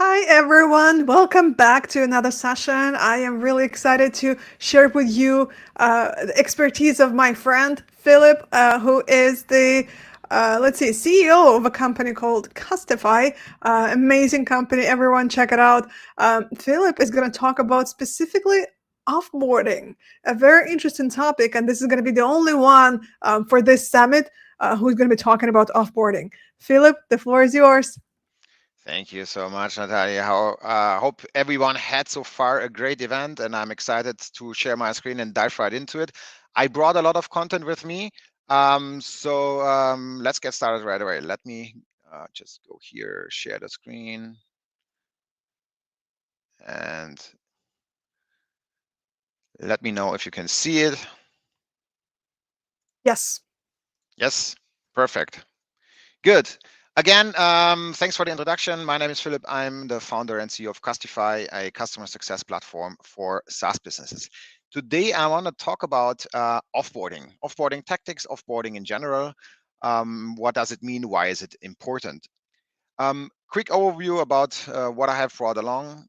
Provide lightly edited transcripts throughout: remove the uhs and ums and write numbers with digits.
Hi everyone, welcome back to another session. I am really excited to share with you the expertise of my friend Philip, who is the let's see, CEO of a company called Custify. Amazing company, everyone check it out. Philip is going to talk about specifically offboarding, a very interesting topic, and this is going to be the only one for this summit who's going to be talking about offboarding. Philip, the floor is yours. Thank you so much, Natalia. Hope everyone had so far a great event, and I'm excited to share my screen and dive right into it. I brought a lot of content with me, so let's get started right away. Let me just go here, share the screen, and let me know if you can see it. Yes. Yes, perfect. Good. Again, thanks for the introduction. My name is Philip. I'm the founder and CEO of Custify, a customer success platform for SaaS businesses. Today, I want to talk about offboarding tactics, offboarding in general. What does it mean? Why is it important? Quick overview about what I have brought along.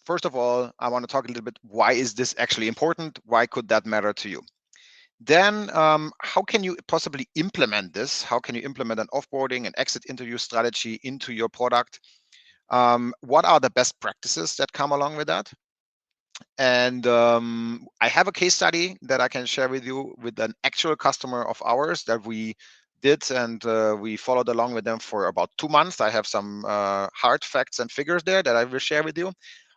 First of all, I want to talk a little bit, why is this actually important? Why could that matter to you? Then, how can you possibly implement this? How can you implement an offboarding and exit interview strategy into your product? What are the best practices that come along with that? And I have a case study that I can share with you with an actual customer of ours that we did, and we followed along with them for about 2 months. I have some hard facts and figures there that I will share with you.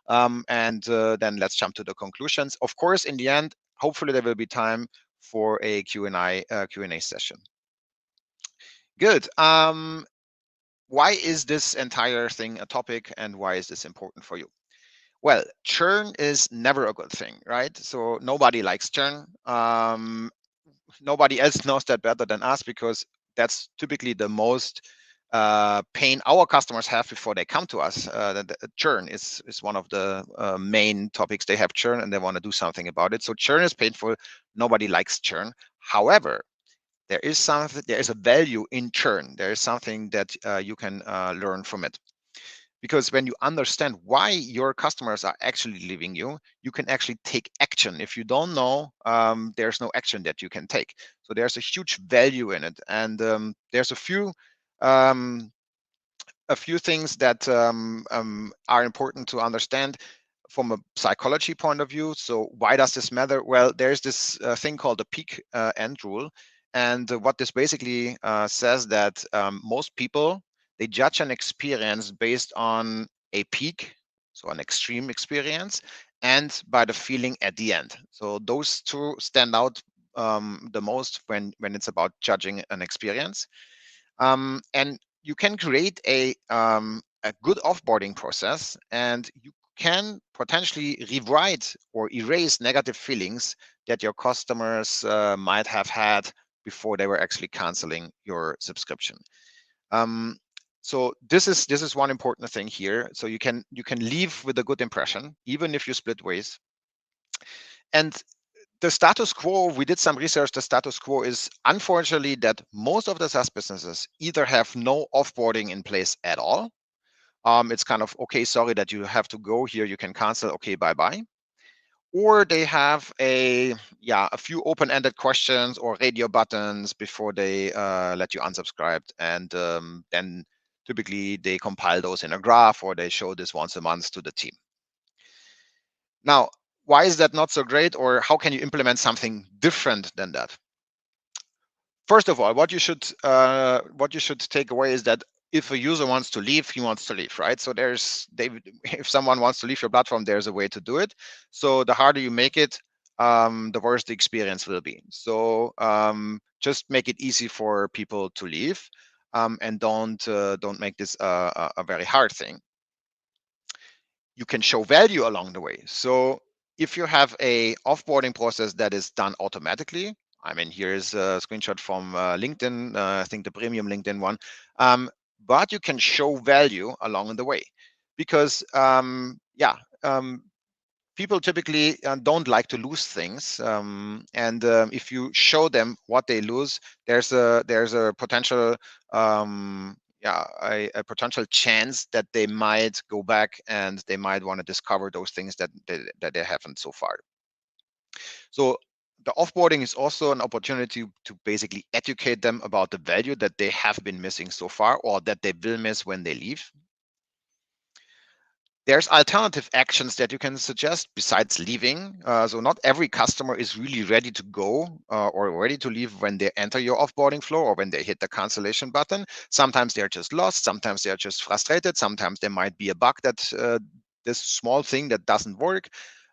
And then let's jump to the conclusions. Of course, in the end, hopefully there will be time for a Q&A session. Good. Why is this entire thing a topic, and why is this important for you? Well, churn is never a good thing, right? So nobody likes churn. Nobody else knows that better than us, because that's typically the most pain our customers have before they come to us. Churn is one of the main topics. They have churn and they want to do something about it. So churn is painful. Nobody likes churn. However, there is a value in churn. There is something that you can learn from it, because when you understand why your customers are actually leaving you, you can actually take action. If you don't know, there's no action that you can take. So there's a huge value in it, and there's um, a few things that are important to understand from a psychology point of view. So why does this matter? Well, there's this thing called the peak end rule, and what this basically says that most people, they judge an experience based on a peak, so an extreme experience, and by the feeling at the end. So those two stand out the most when it's about judging an experience. And you can create a good offboarding process, and you can potentially rewrite or erase negative feelings that your customers might have had before they were actually canceling your subscription. Um, so this is one important thing here. So you can leave with a good impression, even if you split ways. And the status quo, we did some research. The status quo is, unfortunately, that most of the SaaS businesses either have no offboarding in place at all. It's kind of, okay, sorry that you have to go here, you can cancel, okay, bye bye. Or they have a few open-ended questions or radio buttons before they let you unsubscribe, and then typically they compile those in a graph, or they show this once a month to the team. Now, why is that not so great, or how can you implement something different than that? First of all, what you should take away is that if a user wants to leave, he wants to leave, right? So if someone wants to leave your platform, there's a way to do it. So the harder you make it, the worse the experience will be. So just make it easy for people to leave, and don't make this a very hard thing. You can show value along the way. So if you have a offboarding process that is done automatically, I mean, here's a screenshot from LinkedIn, I think the premium LinkedIn one, but you can show value along the way, because people typically don't like to lose things, and if you show them what they lose, there's a potential a potential chance that they might go back and they might want to discover those things that they haven't so far. So the offboarding is also an opportunity to basically educate them about the value that they have been missing so far or that they will miss when they leave. There's alternative actions that you can suggest besides leaving. So not every customer is really ready to go or ready to leave when they enter your offboarding flow or when they hit the cancellation button. Sometimes they're just lost. Sometimes they're just frustrated. Sometimes there might be a bug that this small thing that doesn't work.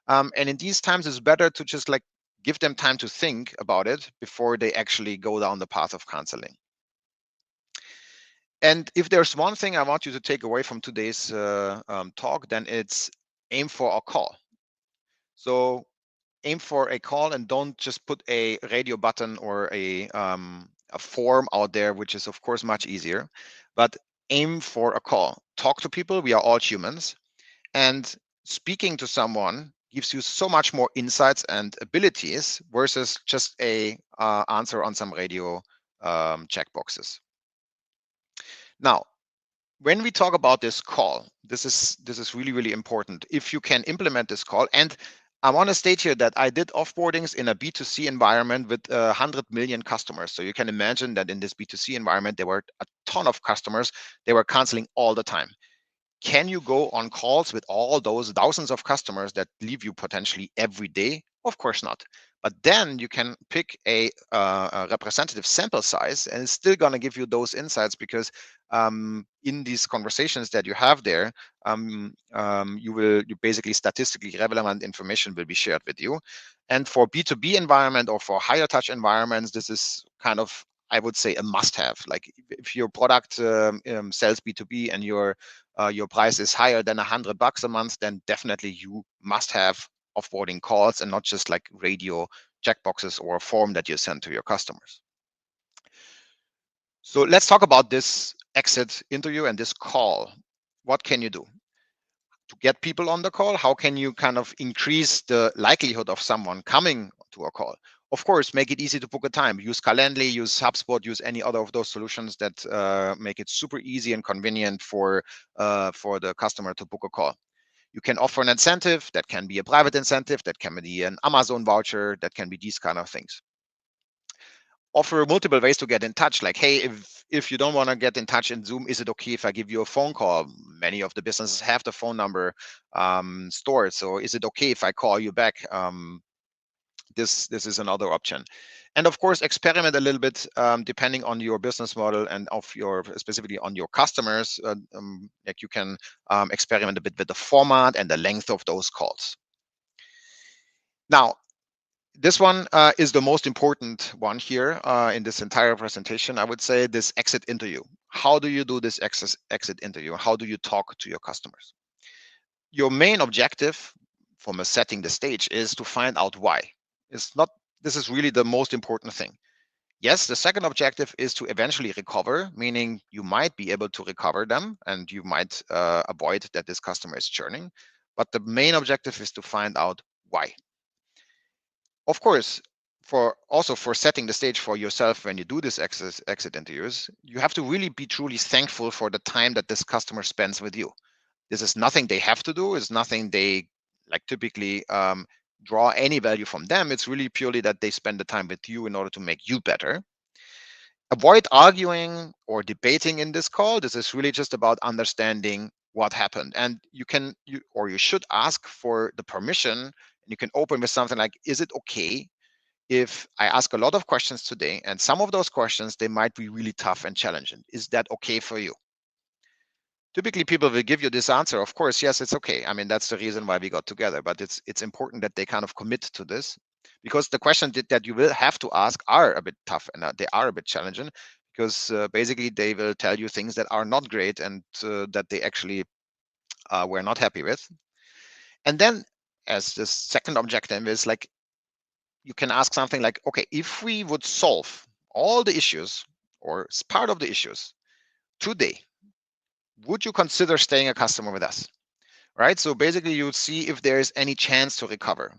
And in these times, it's better to just like give them time to think about it before they actually go down the path of canceling. And if there's one thing I want you to take away from today's talk, then it's aim for a call. So aim for a call and don't just put a radio button or a form out there, which is of course much easier, but aim for a call. Talk to people. We are all humans. And speaking to someone gives you so much more insights and abilities versus just a answer on some radio checkboxes. Now, when we talk about this call, this is really important. If you can implement this call, and I want to state here that I did offboardings in a B2C environment with 100 million customers. So you can imagine that in this B2C environment, there were a ton of customers. They were canceling all the time. Can you go on calls with all those thousands of customers that leave you potentially every day? Of course not. But then you can pick a representative sample size, and it's still going to give you those insights because in these conversations that you have there, you basically statistically relevant information will be shared with you. And for B2B environment or for higher touch environments, this is kind of, I would say, a must-have. Like if your product sells B2B and your price is higher than $100 a month, then definitely you must have offboarding calls and not just like radio checkboxes or a form that you send to your customers. So let's talk about this exit interview and this call. What can you do to get people on the call? How can you kind of increase the likelihood of someone coming to a call? Of course, make it easy to book a time. Use Calendly, use HubSpot, use any other of those solutions that make it super easy and convenient for the customer to book a call. You can offer an incentive. That can be a private incentive. That can be an Amazon voucher. That can be these kind of things. Offer multiple ways to get in touch. Like, hey, if you don't want to get in touch in Zoom, is it okay if I give you a phone call? Many of the businesses have the phone number stored. So is it okay if I call you back? This is another option. And of course, experiment a little bit depending on your business model and of your specifically on your customers. Like you can experiment a bit with the format and the length of those calls. Now, this one is the most important one here in this entire presentation. I would say this exit interview. How do you do this exit interview? How do you talk to your customers? Your main objective from a setting the stage is to find out why. It's not, this is really the most important thing. Yes, the second objective is to eventually recover, meaning you might be able to recover them and you might avoid that this customer is churning. But the main objective is to find out why. Of course, for setting the stage for yourself when you do this exit interviews, you have to really be truly thankful for the time that this customer spends with you. This is nothing they have to do. It's nothing they like typically draw any value from them. It's really purely that they spend the time with you in order to make you better. Avoid arguing or debating in this call. This is really just about understanding what happened. And you should ask for the permission. And you can open with something like, is it okay if I ask a lot of questions today and some of those questions, they might be really tough and challenging? Is that okay for you? Typically people will give you this answer, of course, yes, it's okay. I mean, that's the reason why we got together, but it's important that they kind of commit to this, because the questions that you will have to ask are a bit tough and they are a bit challenging, because basically they will tell you things that are not great and that they actually were not happy with. And then as the second objective is like, you can ask something like, okay, if we would solve all the issues or part of the issues today, would you consider staying a customer with us? Right? So basically you would see if there is any chance to recover.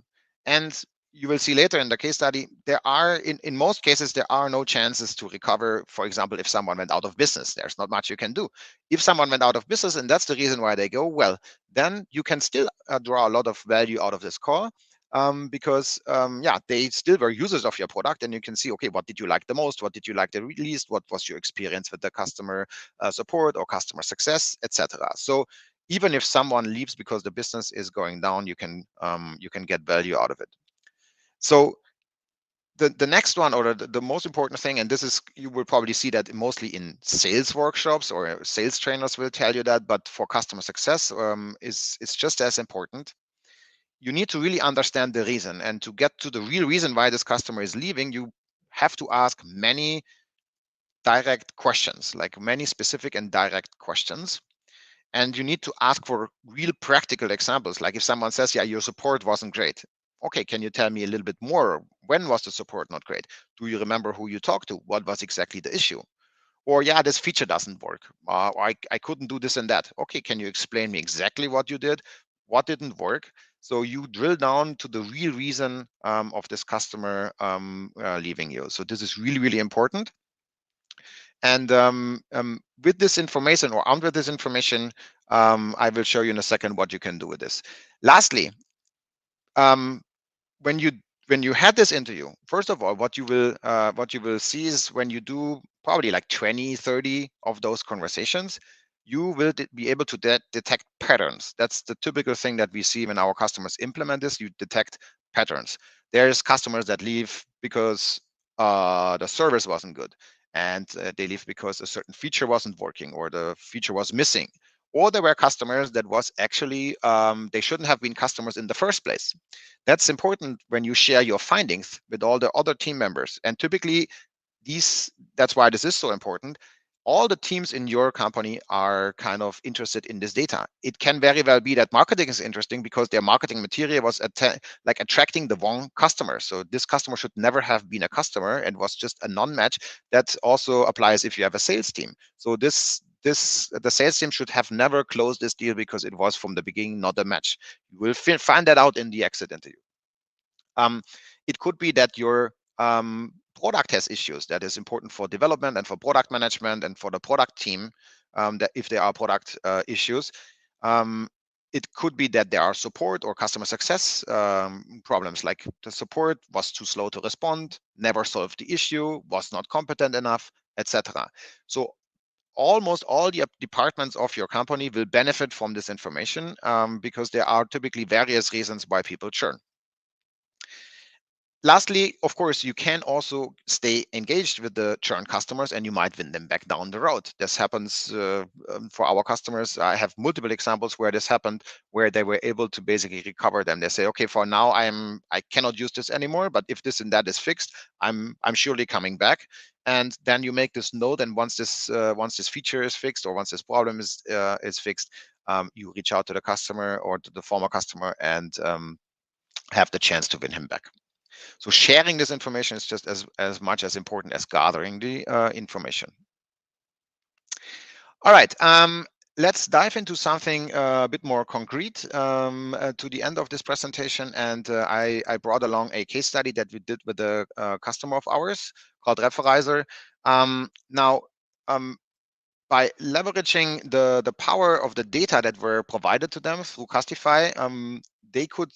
And you will see later in the case study, there are, in most cases, there are no chances to recover. For example, if someone went out of business, there's not much you can do. If someone went out of business and that's the reason why they go, well, then you can still draw a lot of value out of this call, because yeah, they still were users of your product, and you can see, okay, what did you like the most? What did you like the least? What was your experience with the customer support or customer success, etc. So even if someone leaves because the business is going down, you can get value out of it. So the next one, or the most important thing, and this is, you will probably see that mostly in sales workshops, or sales trainers will tell you that, but for customer success, it's just as important. You need to really understand the reason, and to get to the real reason why this customer is leaving, you have to ask many direct questions, like many specific and direct questions. And you need to ask for real practical examples. Like if someone says, yeah, your support wasn't great. Okay, can you tell me a little bit more? When was the support not great? Do you remember who you talked to? What was exactly the issue? Or yeah, this feature doesn't work. I couldn't do this and that. Okay, can you explain me exactly what you did? What didn't work? So you drill down to the real reason of this customer leaving you. So this is really, really important. And with this information, or armed with this information, I will show you in a second what you can do with this. Lastly, um, when you had this interview, first of all, what you will see is, when you do probably like 20, 30 of those conversations, you will be able to detect patterns. That's the typical thing that we see when our customers implement this. You detect patterns. There's customers that leave because the service wasn't good, and they leave because a certain feature wasn't working, or the feature was missing. Or there were customers that was actually, they shouldn't have been customers in the first place. That's important when you share your findings with all the other team members. And typically, that's why this is so important. All the teams in your company are kind of interested in this data. It can very well be that marketing is interesting because their marketing material was like attracting the wrong customer. So this customer should never have been a customer and was just a non-match. That also applies if you have a sales team. So the sales team should have never closed this deal because it was from the beginning not a match. You will find that out in the exit interview. It could be that your product has issues that is important for development and for product management and for the product team, that if there are product issues. It could be that there are support or customer success problems, like the support was too slow to respond, never solved the issue, was not competent enough, etc. So almost all the departments of your company will benefit from this information, because there are typically various reasons why people churn. Lastly, of course, you can also stay engaged with the churn customers, and you might win them back down the road. This happens for our customers. I have multiple examples where this happened, where they were able to basically recover them. They say, okay, for now I cannot use this anymore, but if this and that is fixed, I'm surely coming back. And then you make this note, and once this feature is fixed, or once this problem is fixed, you reach out to the customer or to the former customer, and have the chance to win him back. So sharing this information is just as much as important as gathering the information. All right, let's dive into something a bit more concrete to the end of this presentation. And I brought along a case study that we did with a customer of ours called Referizer. Now, by leveraging the power of the data that were provided to them through Custify, they could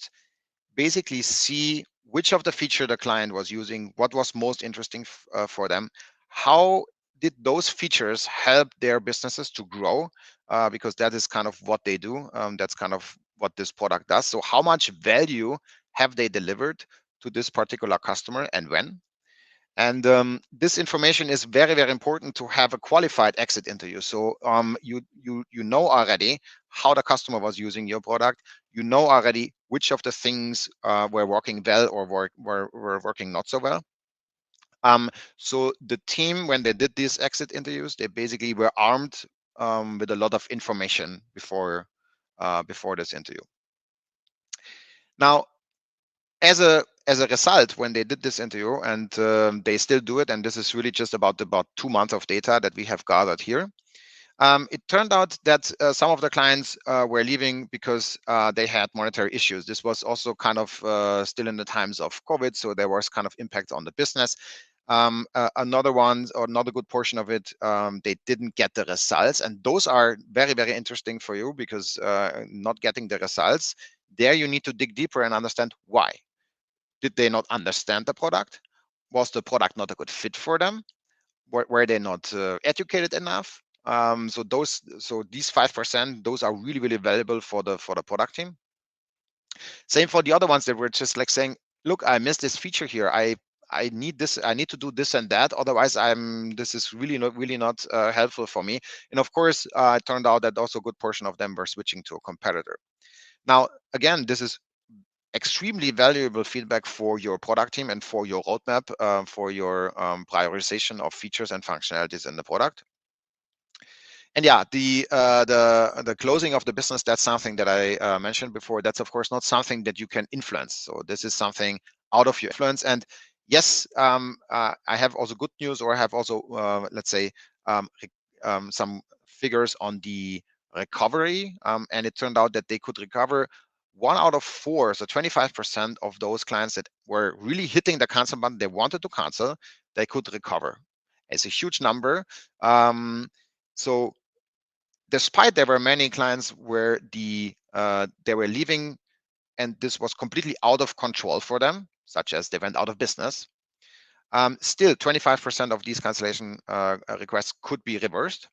basically see which of the feature the client was using, what was most interesting for them, how did those features help their businesses to grow, because that is kind of what they do. That's kind of what this product does. So how much value have they delivered to this particular customer, and when? And this information is very, very important to have a qualified exit interview. So you know already how the customer was using your product. You know already which of the things were working well, or were working not so well. So the team, when they did these exit interviews, they basically were armed with a lot of information before this interview. Now, as a result, when they did this interview, and they still do it, and this is really just about 2 months of data that we have gathered here, It turned out that some of the clients were leaving because they had monetary issues. This was also kind of still in the times of COVID, so there was kind of impact on the business. Another one, or another good portion of it, they didn't get the results, and those are very, very interesting for you, because not getting the results, there you need to dig deeper and understand why. Did they not understand the product? Was the product not a good fit for them? Were they not educated enough? So these 5%, those are really, really valuable for the product team. Same for the other ones that were just like saying, look, I missed this feature here. I need this. I need to do this and that. Otherwise, this is really not helpful for me. And of course, it turned out that also a good portion of them were switching to a competitor. Now, again, this is extremely valuable feedback for your product team and for your roadmap, for your prioritization of features and functionalities in the product. And yeah, the closing of the business, that's something that I mentioned before. That's of course not something that you can influence. So this is something out of your influence. And yes, I have also good news, or I have also let's say some figures on the recovery, and it turned out that they could recover 1 out of 4, so 25% of those clients that were really hitting the cancel button, they wanted to cancel, they could recover. It's a huge number. So despite there were many clients where they were leaving and this was completely out of control for them, such as they went out of business, still 25% of these cancellation requests could be reversed.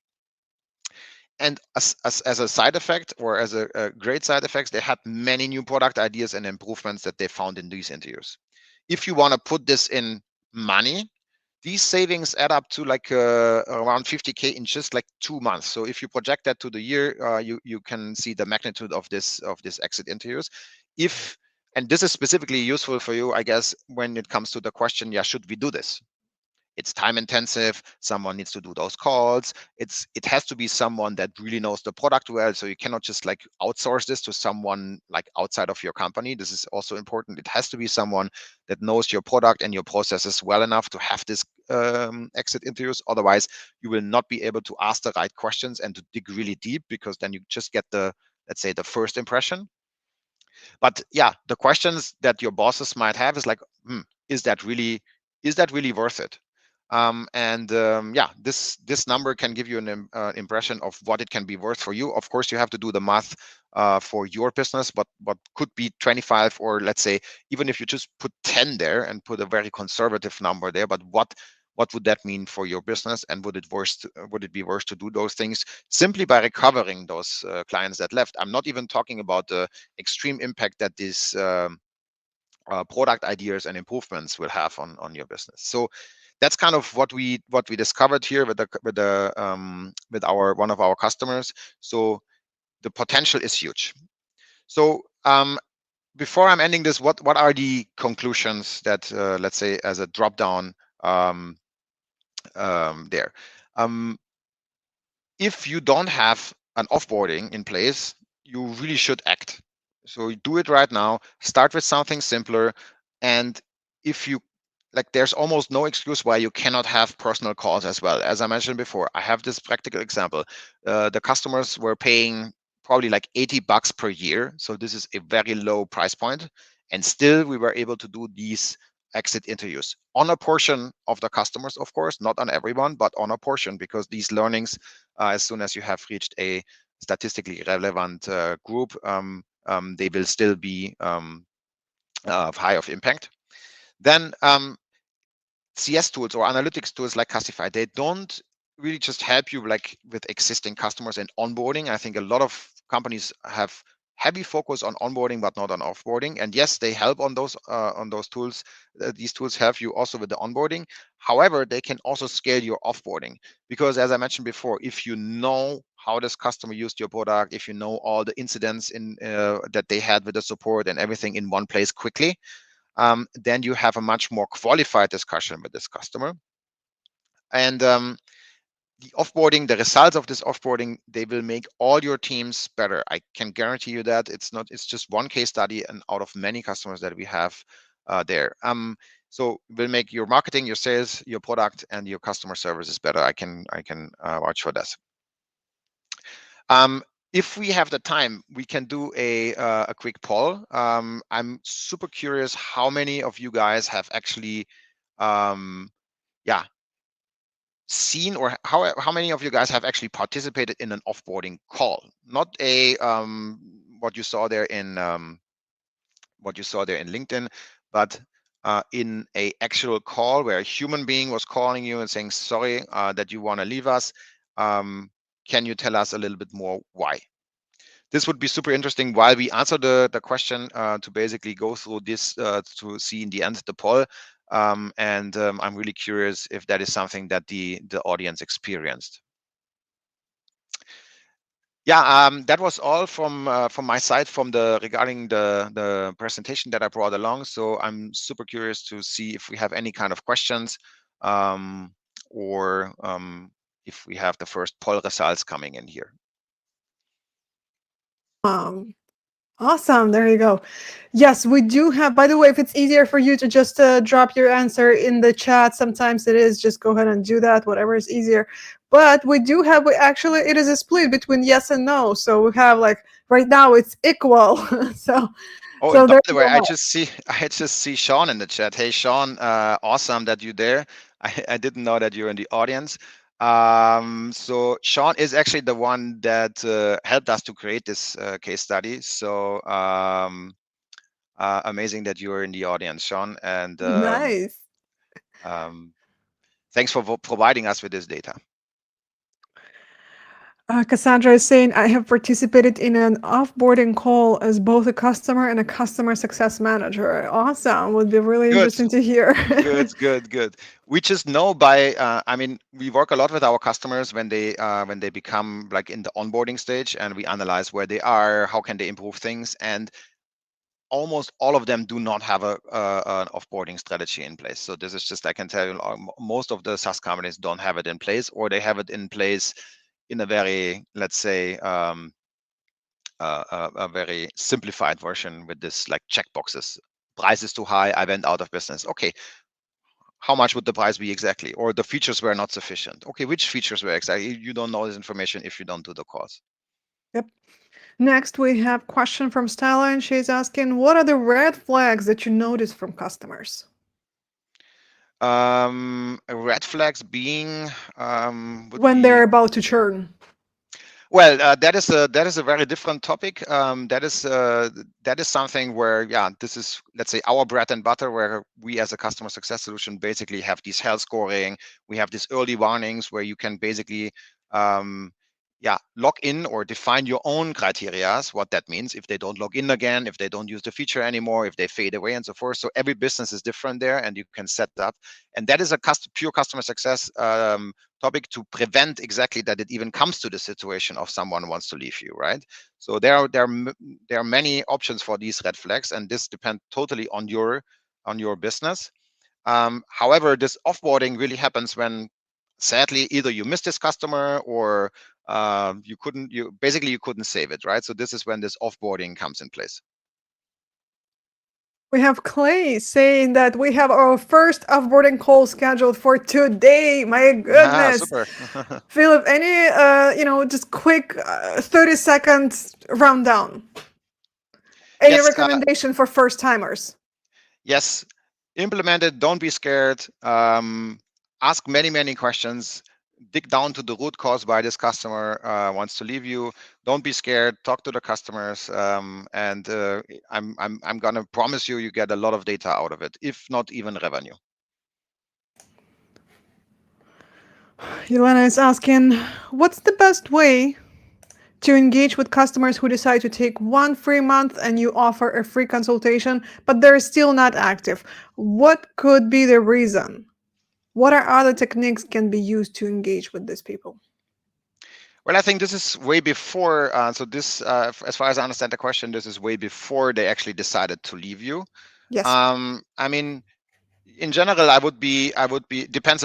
And as a side effect, or as a great side effects, they had many new product ideas and improvements that they found in these interviews. If you want to put this in money, these savings add up to like around 50K in just like 2 months. So if you project that to the year, you can see the magnitude of this exit interviews. And this is specifically useful for you, I guess, when it comes to the question, yeah, should we do this? It's time intensive. Someone needs to do those calls. It has to be someone that really knows the product well. So you cannot just like outsource this to someone like outside of your company. This is also important. It has to be someone that knows your product and your processes well enough to have this exit interviews. Otherwise, you will not be able to ask the right questions and to dig really deep, because then you just get let's say, the first impression. But yeah, the questions that your bosses might have is like, is that really worth it? Yeah, this number can give you an impression of what it can be worth for you. Of course, you have to do the math for your business, but what could be 25, or let's say, even if you just put 10 there and put a very conservative number there, but what would that mean for your business, and would it be worse to do those things simply by recovering those clients that left? I'm not even talking about the extreme impact that these product ideas and improvements will have on your business. So that's kind of what we discovered here with one of our customers. So the potential is huge. So before I'm ending this, what are the conclusions that let's say, as a drop down there? If you don't have an offboarding in place, you really should act. So do it right now. Start with something simpler. And if you like, there's almost no excuse why you cannot have personal calls as well. As I mentioned before, I have this practical example. The customers were paying probably like $80 per year. So this is a very low price point. And still we were able to do these exit interviews on a portion of the customers, of course, not on everyone, but on a portion, because these learnings, as soon as you have reached a statistically relevant group, they will still be of high of impact. Then CS tools or analytics tools like Custify, they don't really just help you like with existing customers and onboarding. I think a lot of companies have heavy focus on onboarding but not on offboarding, and yes, they help on those tools. These tools help you also with the onboarding. However, they can also scale your offboarding, because as I mentioned before, if you know how this customer used your product, if you know all the incidents in that they had with the support and everything in one place quickly, then you have a much more qualified discussion with this customer. And the offboarding, the results of this offboarding, they will make all your teams better. I can guarantee you that. It's just one case study and out of many customers that we have there. So it will make your marketing, your sales, your product, and your customer services better. I can vouch for this. If we have the time, we can do a quick poll. I'm super curious how many of you guys have actually, yeah, seen, or how many of you guys have actually participated in an offboarding call, not a what you saw there in LinkedIn, but in a actual call where a human being was calling you and saying, sorry that you want to leave us. Can you tell us a little bit more why? This would be super interesting while we answer the question, to basically go through this to see in the end the poll. I'm really curious if that is something that the audience experienced. Yeah, that was all from my side regarding the presentation that I brought along. So I'm super curious to see if we have any kind of questions, or if we have the first poll results coming in here. Awesome. There you go. Yes, we do have, by the way, if it's easier for you to just drop your answer in the chat, sometimes it is, just go ahead and do that, whatever is easier. But we do have, actually, it is a split between yes and no. So we have, like, right now it's equal. so Oh, and so by there the you way, I go. just see Sean in the chat. Hey, Sean, awesome that you're there. I didn't know that you're in the audience. So Sean is actually the one that helped us to create this case study. So amazing that you're in the audience, Sean, and Nice. thanks for providing us with this data. Cassandra is saying, I have participated in an offboarding call as both a customer and a customer success manager. Awesome. Would be really Good. interesting to hear. Good. We just know by, I mean, we work a lot with our customers when they become like in the onboarding stage, and we analyze where they are, how can they improve things, and almost all of them do not have an offboarding strategy in place. So this is just, I can tell you, most of the SaaS companies don't have it in place, or they have it in place in a very, let's say, a very simplified version with this like checkboxes. Price is too high, I went out of business. Okay, how much would the price be exactly? Or the features were not sufficient. Okay, which features were exactly? You don't know this information if you don't do the course. Yep. Next, we have question from Stella, and she's asking, what are the red flags that you notice from customers? Red flags being would When be, they're about to churn. well, that is a very different topic. That is something where, yeah, this is, let's say, our bread and butter, where we as a customer success solution basically have this health scoring. We have these early warnings where you can basically, yeah, log in or define your own criteria. What that means, if they don't log in again, if they don't use the feature anymore, if they fade away, and so forth. So every business is different there, and you can set up. And that is a pure customer success topic to prevent exactly that it even comes to the situation of someone wants to leave you, right? So there are many options for these red flags, and this depends totally on your business. However, this offboarding really happens when, sadly, either you missed this customer, or you couldn't save it, right? So this is when this offboarding comes in place. We have Clay saying that we have our first offboarding call scheduled for today. My Ah, goodness. super. Philip, any, just quick 30 seconds rundown? Any Yes, recommendation for first timers? yes, implement it. Don't be scared. Ask many questions. Dig down to the root cause why this customer wants to leave you. Don't be scared. Talk to the customers, and I'm gonna promise you get a lot of data out of it, if not even revenue. Yelena is asking, what's the best way to engage with customers who decide to take one free month and you offer a free consultation, but they're still not active? What could be the reason? What are other techniques can be used to engage with these people? Well, I think this is way before. So this, as far as I understand the question, this is way before they actually decided to leave you. Yes. I mean, in general, I would be depends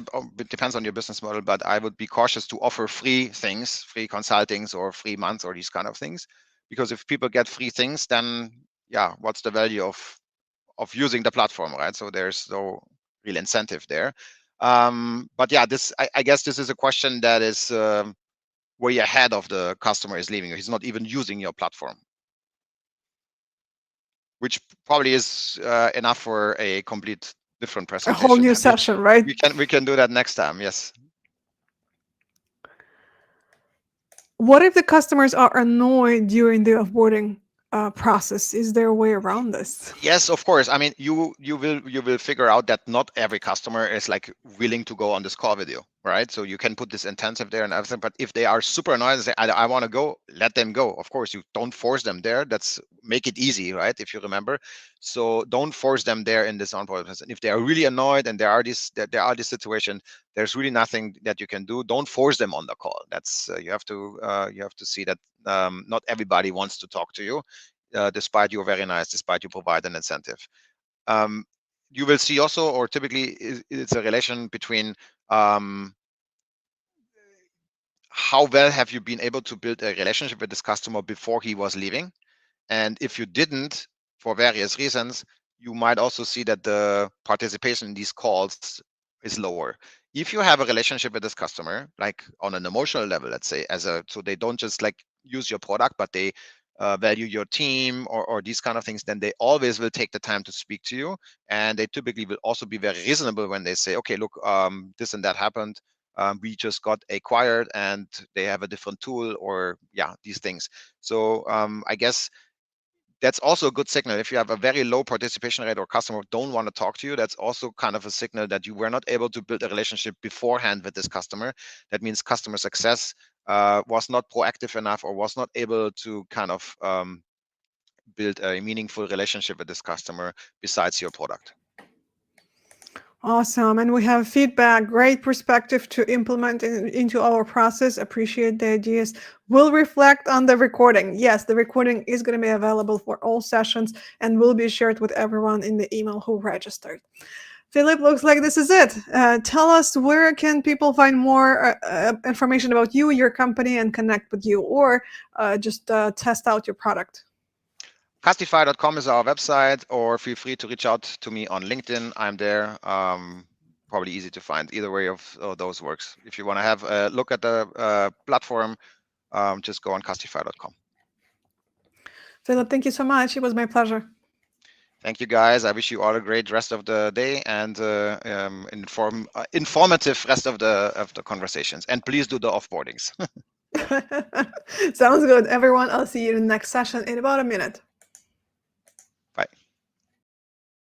on your business model, but I would be cautious to offer free things, free consultings, or free months, or these kind of things, because if people get free things, then yeah, what's the value of using the platform, right? So there's no real incentive there. But yeah, I guess this is a question that is way ahead of the customer is leaving you. He's not even using your platform, which probably is enough for a complete different A whole presentation. new session, right? We can do that next time. Yes. What if the customers are annoyed during the offboarding process? Is there a way around this? Yes, of course. I mean, you will figure out that not every customer is like willing to go on this call with you, right? So you can put this intensive there and everything. But if they are super annoyed and say, I want to go, let them go. Of course, you don't force them there. That's make it easy, right? If you remember. So don't force them there in this onboarding process. And if they are really annoyed and there are this situation, there's really nothing that you can do. Don't force them on the call. That's you have to see that not everybody wants to talk to you. Despite you're very nice, despite you provide an incentive. Um, you will see also, or typically it's a relation between how well have you been able to build a relationship with this customer before he was leaving. And if you didn't, for various reasons, you might also see that the participation in these calls is lower. If you have a relationship with this customer, like on an emotional level, let's say, so they don't just like use your product, but they value your team or these kind of things, then they always will take the time to speak to you. And they typically will also be very reasonable when they say, okay, look, this and that happened. We just got acquired and they have a different tool, or yeah, these things. So I guess that's also a good signal. If you have a very low participation rate or customer don't want to talk to you, that's also kind of a signal that you were not able to build a relationship beforehand with this customer. That means customer success was not proactive enough or was not able to kind of build a meaningful relationship with this customer besides your product. Awesome. And we have feedback, great perspective to implement into our process. Appreciate the ideas. We'll reflect on the recording. Yes, the recording is going to be available for all sessions and will be shared with everyone in the email who registered. Philipp, looks like this is it. Tell us, where can people find more information about you, your company, and connect with you, or just test out your product? Custify.com is our website, or feel free to reach out to me on LinkedIn. I'm there. Probably easy to find. Either way of those works. If you want to have a look at the platform, just go on Custify.com. Philipp, thank you so much. It was my pleasure. Thank you, guys. I wish you all a great rest of the day and informative rest of the conversations. And please do the offboardings. Sounds good, everyone. I'll see you in the next session in about a minute.